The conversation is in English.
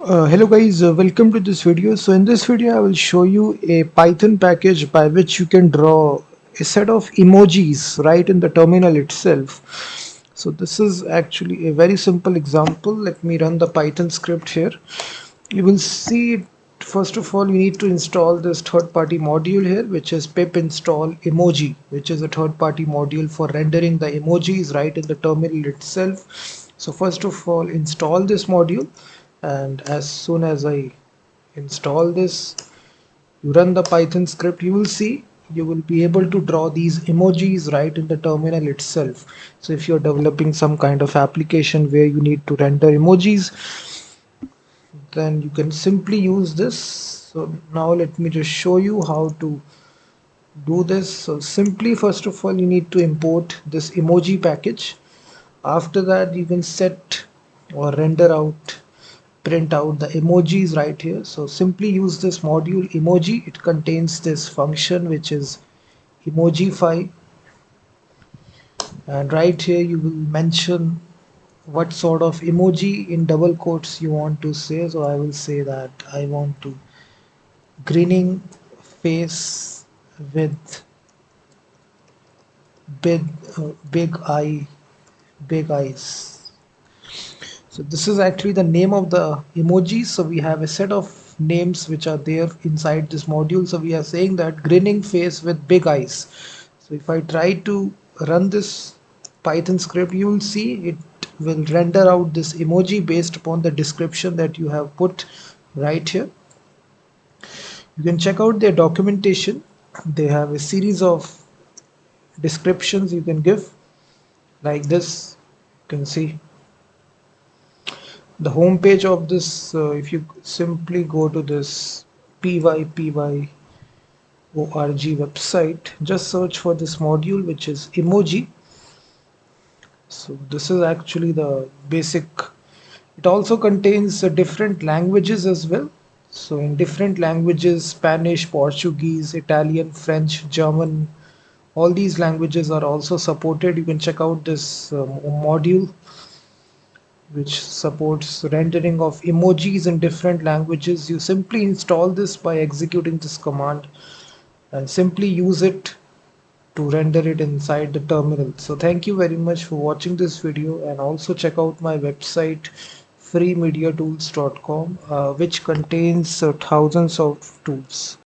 Hello guys, welcome to this video. So in this video I will show you a Python package by which you can draw a set of emojis right in the terminal itself. So this is actually a very simple example. Let me run the Python script here. You will see, first of all, you need to install this third-party module here, which is pip install emoji, which is a third-party module for rendering the emojis right in the terminal itself. So first of all, install this module, and as soon as I install this, you run the Python script, you will see you will be able to draw these emojis right in the terminal itself. So if you're developing some kind of application where you need to render emojis, then you can simply use this. So now let me just show you how to do this. So simply, first of all, you need to import this emoji package. After that, you can set or render out, print out the emojis right here. So simply use this module emoji. It contains this function which is emojify, and right here you will mention what sort of emoji in double quotes you want to say. So I will say that I want to grinning face with big big big eyes. So this is actually the name of the emoji. So we have a set of names which are there inside this module. So we are saying that grinning face with big eyes. So if I try to run this Python script, you will see it will render out this emoji based upon the description that you have put right here. You can check out their documentation. They have a series of descriptions you can give like this. You can see the home page of this. If you simply go to this pypy.org website, just search for this module which is emoji. So this is actually the basic. It also contains different languages as well. So in different languages, Spanish, Portuguese, Italian, French, German, all these languages are also supported. You can check out this module which supports rendering of emojis in different languages. You simply install this by executing this command and simply use it to render it inside the terminal. So thank you very much for watching this video, and also check out my website freemediatools.com, which contains thousands of tools.